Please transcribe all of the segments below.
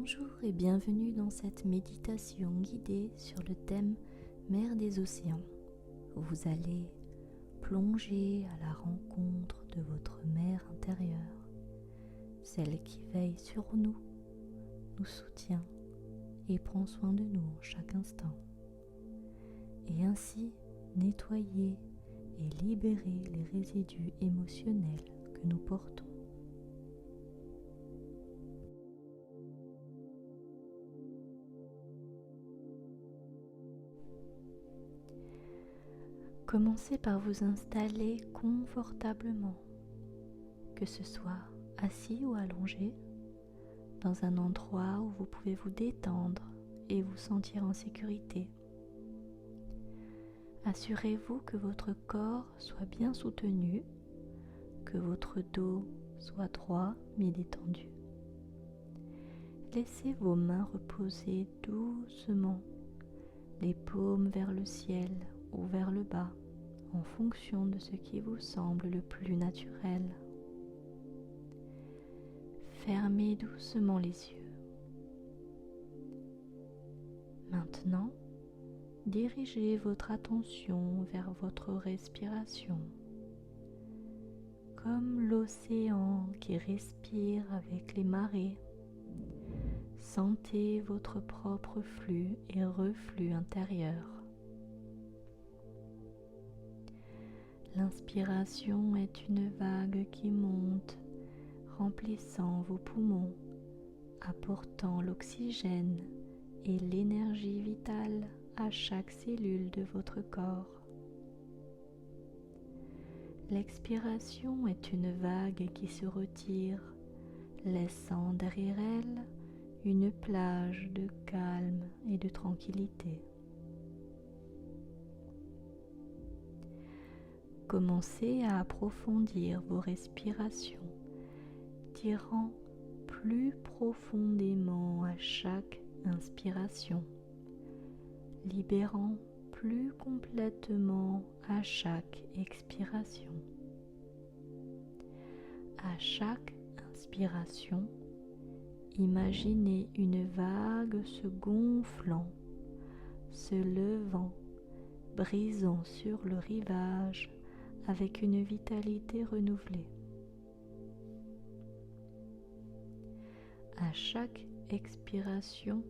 Bonjour et bienvenue dans cette méditation guidée sur le thème Mer des océans. Vous allez plonger à la rencontre de votre mer intérieure, celle qui veille sur nous, nous soutient et prend soin de nous en chaque instant, et ainsi nettoyer et libérer les résidus émotionnels que nous portons. Commencez par vous installer confortablement, que ce soit assis ou allongé, dans un endroit où vous pouvez vous détendre et vous sentir en sécurité. Assurez-vous que votre corps soit bien soutenu, que votre dos soit droit mais détendu. Laissez vos mains reposer doucement, les paumes vers le ciel ou vers le bas, en fonction de ce qui vous semble le plus naturel. Fermez doucement les yeux. Maintenant, dirigez votre attention vers votre respiration, comme l'océan qui respire avec les marées. Sentez votre propre flux et reflux intérieur. L'inspiration est une vague qui monte, remplissant vos poumons, apportant l'oxygène et l'énergie vitale à chaque cellule de votre corps. L'expiration est une vague qui se retire, laissant derrière elle une plage de calme et de tranquillité. Commencez à approfondir vos respirations, tirant plus profondément à chaque inspiration, libérant plus complètement à chaque expiration. À chaque inspiration, imaginez une vague se gonflant, se levant, brisant sur le rivage avec une vitalité renouvelée. À chaque expiration,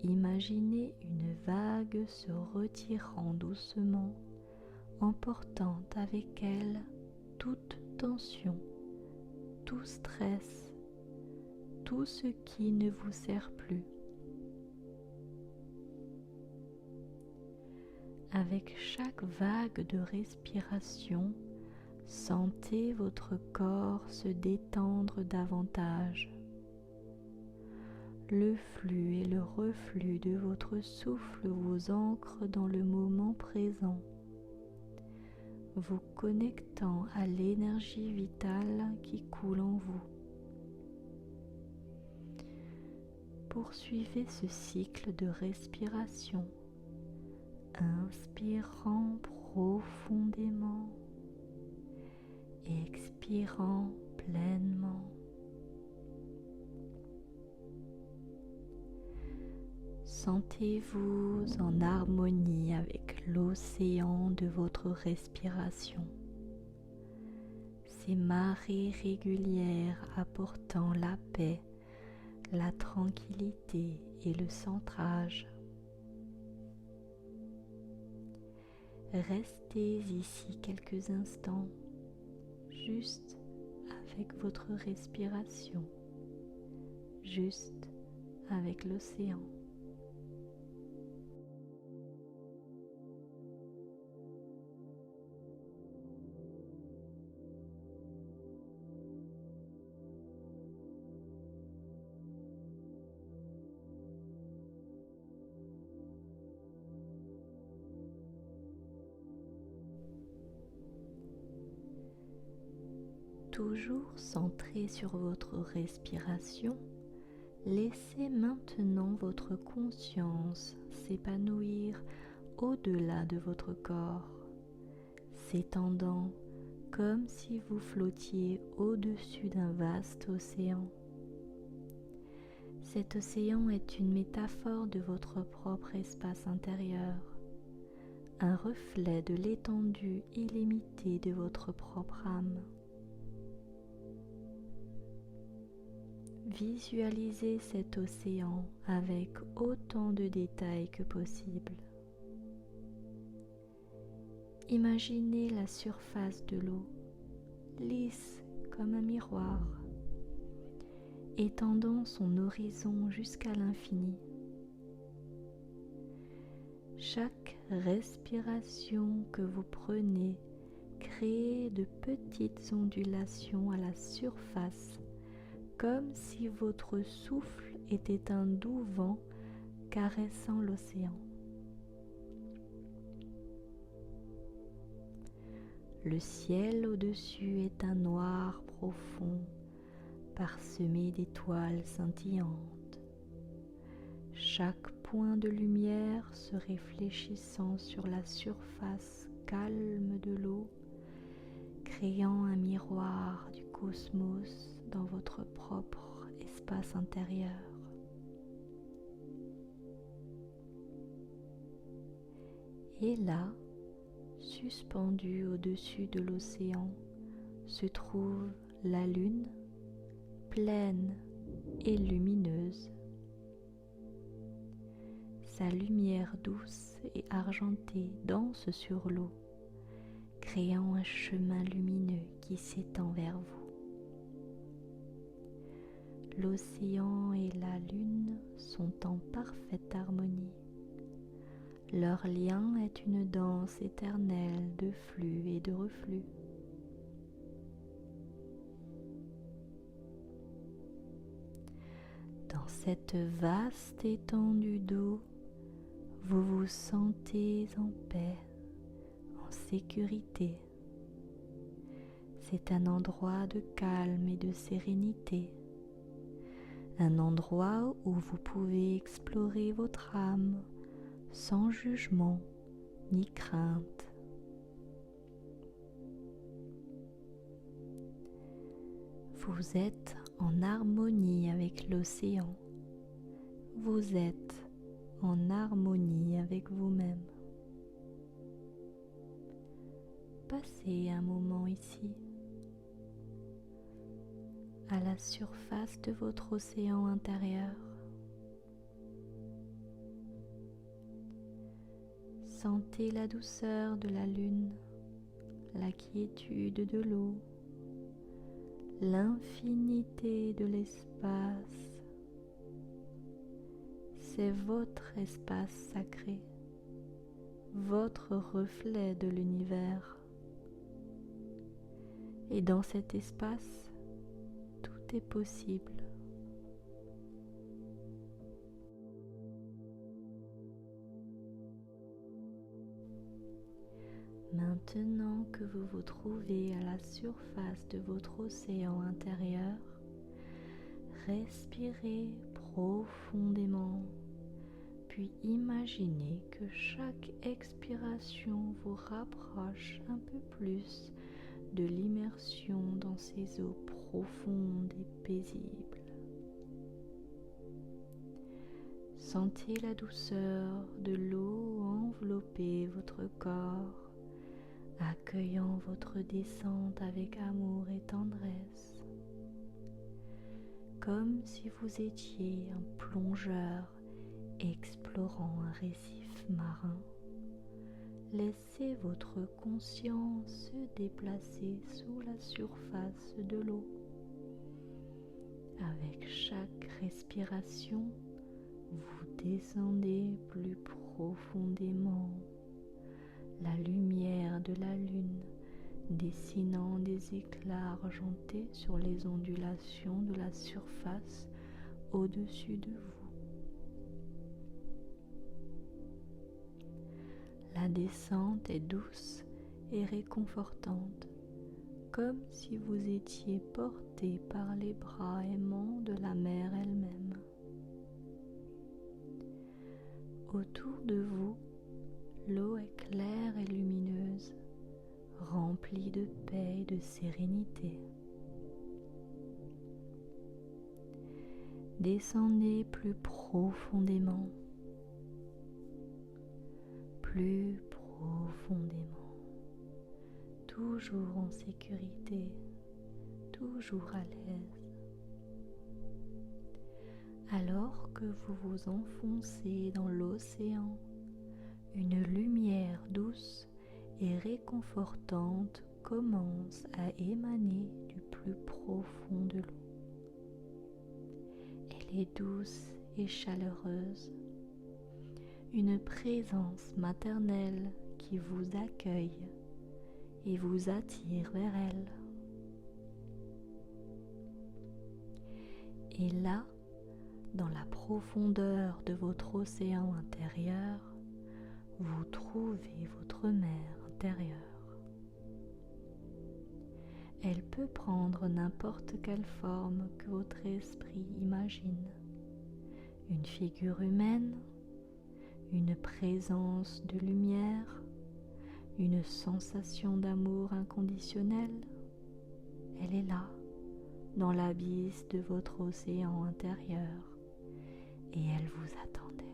imaginez une vague se retirant doucement, emportant avec elle toute tension, tout stress, tout ce qui ne vous sert plus. Avec chaque vague de respiration, sentez votre corps se détendre davantage. Le flux et le reflux de votre souffle vous ancrent dans le moment présent, vous connectant à l'énergie vitale qui coule en vous. Poursuivez ce cycle de respiration, inspirant profondément et expirant pleinement. Sentez-vous en harmonie avec l'océan de votre respiration, ces marées régulières apportant la paix, la tranquillité et le centrage. Restez ici quelques instants, juste avec votre respiration, juste avec l'océan. Toujours centré sur votre respiration, laissez maintenant votre conscience s'épanouir au-delà de votre corps, s'étendant comme si vous flottiez au-dessus d'un vaste océan. Cet océan est une métaphore de votre propre espace intérieur, un reflet de l'étendue illimitée de votre propre âme. Visualisez cet océan avec autant de détails que possible. Imaginez la surface de l'eau, lisse comme un miroir, étendant son horizon jusqu'à l'infini. Chaque respiration que vous prenez crée de petites ondulations à la surface, comme si votre souffle était un doux vent caressant l'océan. Le ciel au-dessus est un noir profond, parsemé d'étoiles scintillantes. Chaque point de lumière se réfléchissant sur la surface calme de l'eau, créant un miroir du cosmos dans votre propre espace intérieur. Et là, suspendue au-dessus de l'océan, se trouve la lune, pleine et lumineuse. Sa lumière douce et argentée danse sur l'eau, créant un chemin lumineux qui s'étend vers vous. L'océan et la lune sont en parfaite harmonie. Leur lien est une danse éternelle de flux et de reflux. Dans cette vaste étendue d'eau, vous vous sentez en paix, en sécurité. C'est un endroit de calme et de sérénité, un endroit où vous pouvez explorer votre âme sans jugement ni crainte. Vous êtes en harmonie avec l'océan. Vous êtes en harmonie avec vous-même. Passez un moment ici, à la surface de votre océan intérieur. Sentez la douceur de la lune, la quiétude de l'eau, l'infinité de l'espace. C'est votre espace sacré, votre reflet de l'univers. Et dans cet espace, tout est possible. Maintenant que vous vous trouvez à la surface de votre océan intérieur, respirez profondément, puis imaginez que chaque expiration vous rapproche un peu plus de l'immersion dans ces eaux profondes et paisibles. Sentez la douceur de l'eau envelopper votre corps, accueillant votre descente avec amour et tendresse, comme si vous étiez un plongeur explorant un récif marin. Laissez votre conscience se déplacer sous la surface de l'eau. Avec chaque respiration, vous descendez plus profondément. La lumière de la lune dessinant des éclats argentés sur les ondulations de la surface au-dessus de vous. La descente est douce et réconfortante, comme si vous étiez porté par les bras aimants de la mer elle-même. Autour de vous, l'eau est claire et lumineuse, remplie de paix et de sérénité. Descendez plus profondément, toujours en sécurité, toujours à l'aise. Alors que vous vous enfoncez dans l'océan, une lumière douce et réconfortante commence à émaner du plus profond de l'eau. Elle est douce et chaleureuse, une présence maternelle qui vous accueille et vous attire vers elle. Et là, dans la profondeur de votre océan intérieur, vous trouvez votre mer intérieure. Elle peut prendre n'importe quelle forme que votre esprit imagine. Une figure humaine, une présence de lumière, une sensation d'amour inconditionnel. Elle est là, dans l'abysse de votre océan intérieur, et elle vous attendait.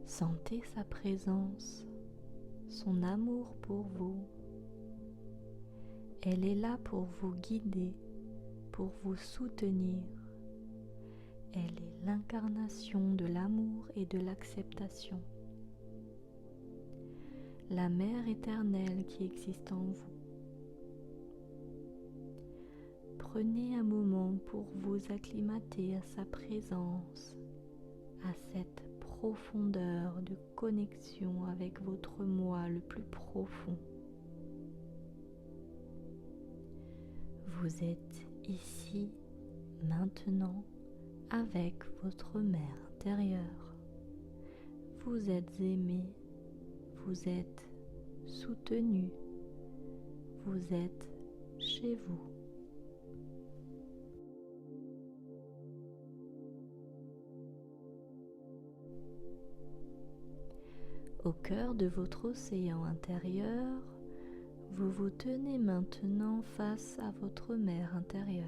Sentez sa présence, son amour pour vous. Elle est là pour vous guider, pour vous soutenir. Elle est l'incarnation de l'amour et de l'acceptation. La mère éternelle qui existe en vous. Prenez un moment pour vous acclimater à sa présence, à cette profondeur de connexion avec votre moi le plus profond. Vous êtes ici, maintenant, avec votre mère intérieure. Vous êtes aimé, vous êtes soutenu, vous êtes chez vous. Au cœur de votre océan intérieur, vous vous tenez maintenant face à votre mer intérieure.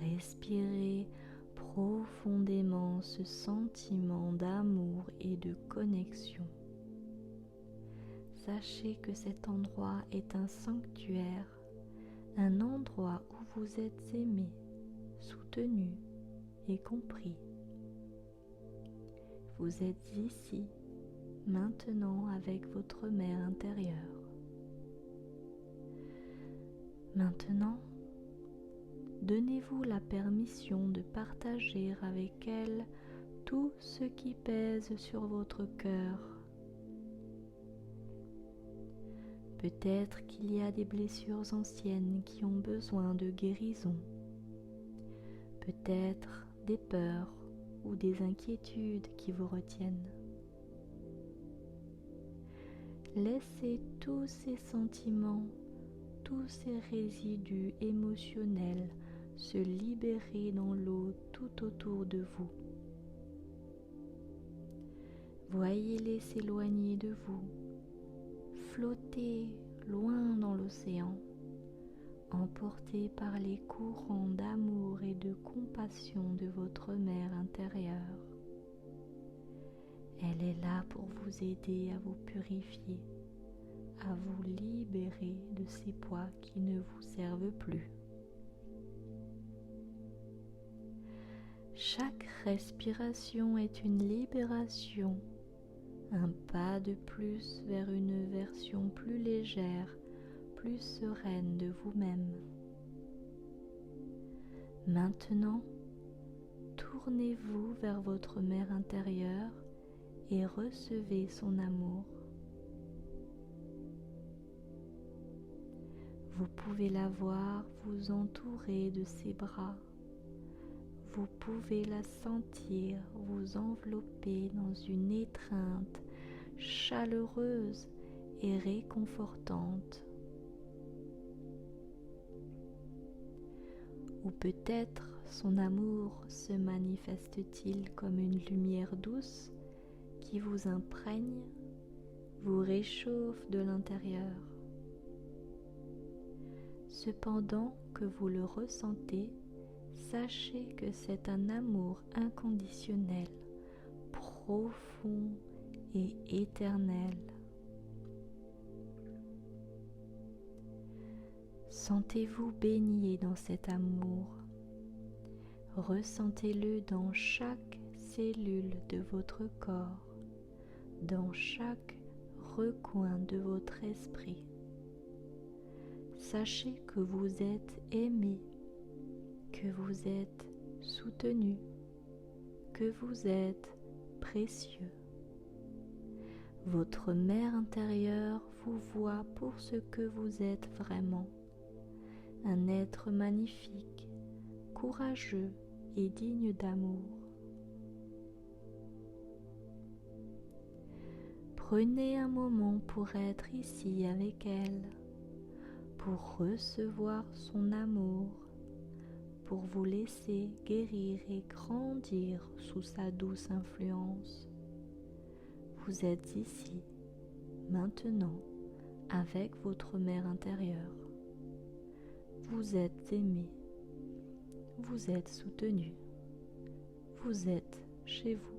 Respirez profondément ce sentiment d'amour et de connexion. Sachez que cet endroit est un sanctuaire, un endroit où vous êtes aimé, soutenu et compris. Vous êtes ici, maintenant avec votre mère intérieure. Maintenant, donnez-vous la permission de partager avec elle tout ce qui pèse sur votre cœur. Peut-être qu'il y a des blessures anciennes qui ont besoin de guérison. Peut-être des peurs ou des inquiétudes qui vous retiennent. Laissez tous ces sentiments, tous ces résidus émotionnels se libérer dans l'eau tout autour de vous. Voyez-les s'éloigner de vous, flotter loin dans l'océan, emportés par les courants d'amour et de compassion de votre mère intérieure. Elle est là pour vous aider à vous purifier, à vous libérer de ces poids qui ne vous servent plus. Chaque respiration est une libération, un pas de plus vers une version plus légère, plus sereine de vous-même. Maintenant, tournez-vous vers votre mère intérieure et recevez son amour. Vous pouvez la voir vous entourer de ses bras. Vous pouvez la sentir vous envelopper dans une étreinte chaleureuse et réconfortante. Ou peut-être son amour se manifeste-t-il comme une lumière douce qui vous imprègne, vous réchauffe de l'intérieur. Cependant que vous le ressentez, sachez que c'est un amour inconditionnel, profond et éternel. Sentez-vous baigné dans cet amour. Ressentez-le dans chaque cellule de votre corps, dans chaque recoin de votre esprit. Sachez que vous êtes aimé, que vous êtes soutenu, que vous êtes précieux. Votre mère intérieure vous voit pour ce que vous êtes vraiment, un être magnifique, courageux et digne d'amour. Prenez un moment pour être ici avec elle, pour recevoir son amour, pour vous laisser guérir et grandir sous sa douce influence. Vous êtes ici, maintenant, avec votre mère intérieure. Vous êtes aimé, vous êtes soutenu, vous êtes chez vous.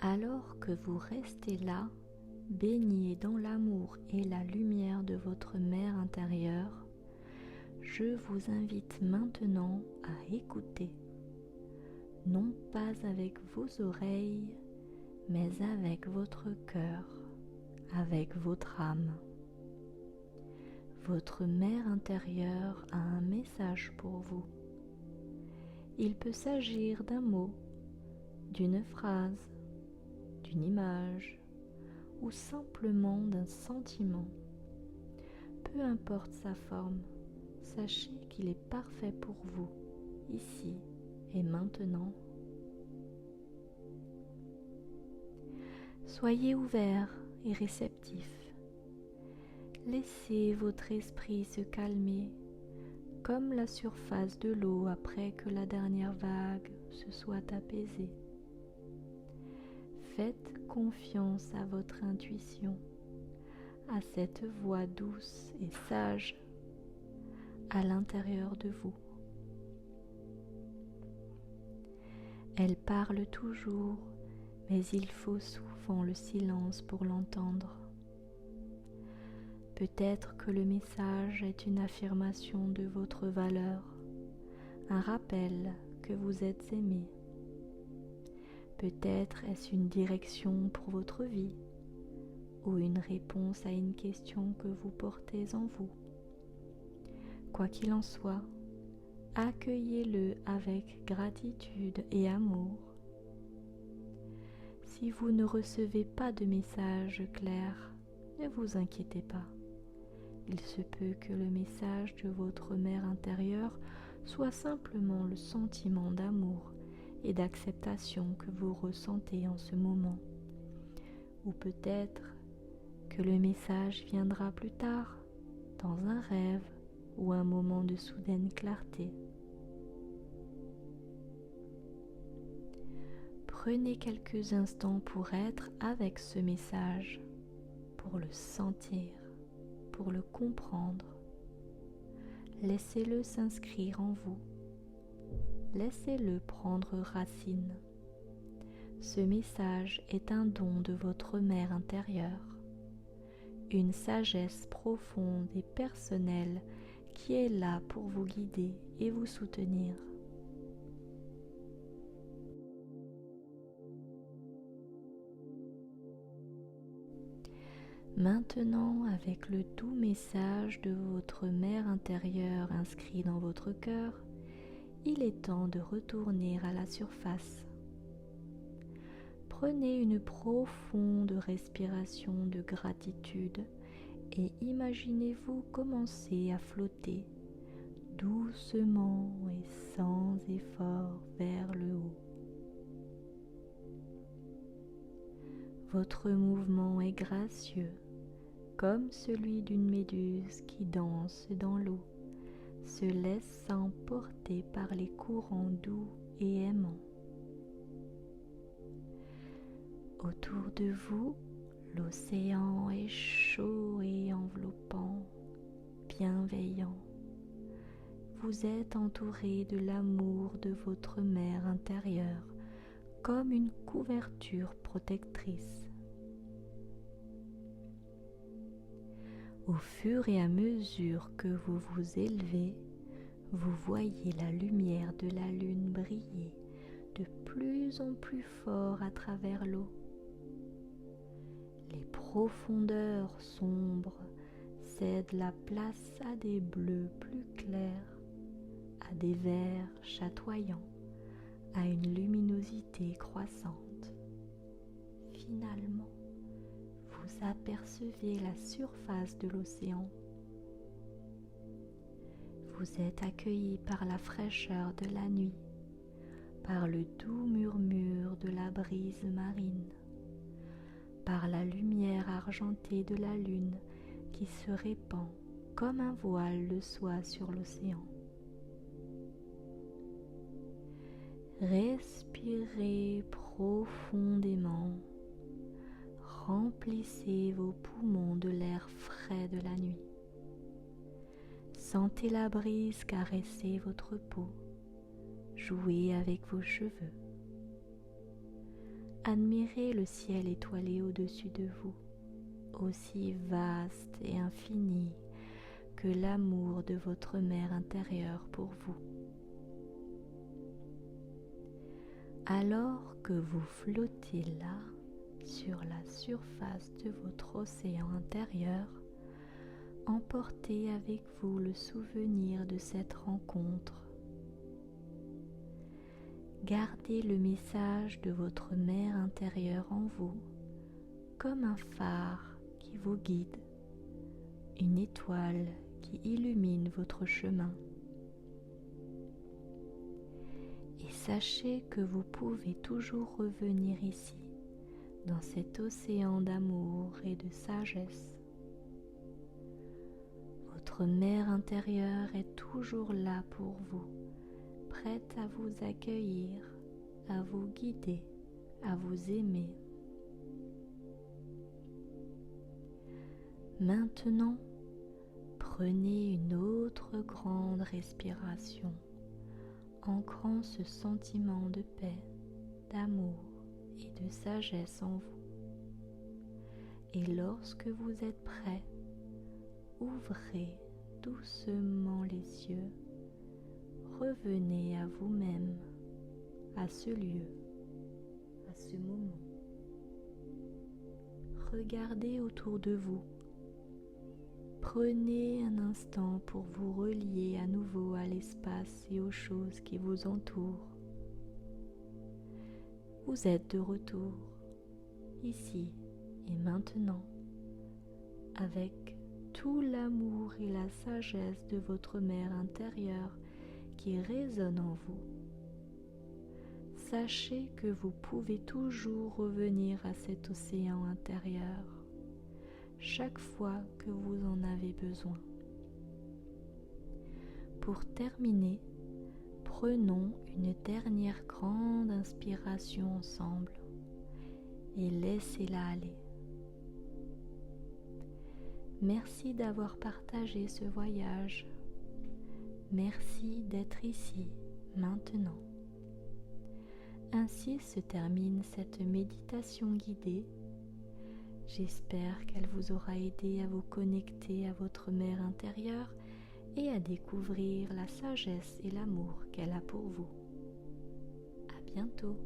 Alors que vous restez là, baigné dans l'amour et la lumière de votre mère intérieure, je vous invite maintenant à écouter, non pas avec vos oreilles, mais avec votre cœur, avec votre âme. Votre mère intérieure a un message pour vous. Il peut s'agir d'un mot, d'une phrase, d'une image ou simplement d'un sentiment. Peu importe sa forme, sachez qu'il est parfait pour vous, ici et maintenant. Soyez ouvert et réceptif. Laissez votre esprit se calmer comme la surface de l'eau après que la dernière vague se soit apaisée. Faites confiance à votre intuition, à cette voix douce et sage à l'intérieur de vous. Elle parle toujours, mais il faut souvent le silence pour l'entendre. Peut-être que le message est une affirmation de votre valeur, un rappel que vous êtes aimé. Peut-être est-ce une direction pour votre vie ou une réponse à une question que vous portez en vous. Quoi qu'il en soit, accueillez-le avec gratitude et amour. Si vous ne recevez pas de message clair, ne vous inquiétez pas. Il se peut que le message de votre mère intérieure soit simplement le sentiment d'amour et d'acceptation que vous ressentez en ce moment. Ou peut-être que le message viendra plus tard, dans un rêve ou un moment de soudaine clarté. Prenez quelques instants pour être avec ce message, pour le sentir, pour le comprendre. Laissez-le s'inscrire en vous. Laissez-le prendre racine. Ce message est un don de votre mère intérieure, une sagesse profonde et personnelle qui est là pour vous guider et vous soutenir. Maintenant, avec le doux message de votre mère intérieure inscrit dans votre cœur, il est temps de retourner à la surface. Prenez une profonde respiration de gratitude et imaginez-vous commencer à flotter doucement et sans effort vers le haut. Votre mouvement est gracieux, comme celui d'une méduse qui danse dans l'eau, se laissant porter par les courants doux et aimants. Autour de vous, l'océan est chaud et enveloppant, bienveillant. Vous êtes entouré de l'amour de votre mer intérieure, comme une couverture protectrice. Au fur et à mesure que vous vous élevez, vous voyez la lumière de la lune briller de plus en plus fort à travers l'eau. Les profondeurs sombres cèdent la place à des bleus plus clairs, à des verts chatoyants, à une luminosité croissante. Finalement, vous apercevez la surface de l'océan. Vous êtes accueilli par la fraîcheur de la nuit, par le doux murmure de la brise marine, par la lumière argentée de la lune qui se répand comme un voile de soie sur l'océan. Respirez profondément, remplissez vos poumons de l'air frais de la nuit. Sentez la brise caresser votre peau, jouer avec vos cheveux. Admirez le ciel étoilé au-dessus de vous, aussi vaste et infini que l'amour de votre mer intérieure pour vous. Alors que vous flottez là, sur la surface de votre océan intérieur, emportez avec vous le souvenir de cette rencontre. Gardez le message de votre mer intérieure en vous, comme un phare qui vous guide, une étoile qui illumine votre chemin. Et sachez que vous pouvez toujours revenir ici, dans cet océan d'amour et de sagesse. Votre mer intérieure est toujours là pour vous, prête à vous accueillir, à vous guider, à vous aimer. Maintenant, prenez une autre grande respiration, ancrant ce sentiment de paix, d'amour et de sagesse en vous. Et lorsque vous êtes prêt, ouvrez doucement les yeux, revenez à vous-même, à ce lieu, à ce moment. Regardez autour de vous. Prenez un instant pour vous relier à nouveau à l'espace et aux choses qui vous entourent. Vous êtes de retour, ici et maintenant, avec tout l'amour et la sagesse de votre mer intérieure qui résonne en vous. Sachez que vous pouvez toujours revenir à cet océan intérieur chaque fois que vous en avez besoin. Pour terminer, prenons une dernière grande inspiration ensemble et laissez-la aller. Merci d'avoir partagé ce voyage. Merci d'être ici, maintenant. Ainsi se termine cette méditation guidée. J'espère qu'elle vous aura aidé à vous connecter à votre mer intérieure et à découvrir la sagesse et l'amour qu'elle a pour vous. À bientôt.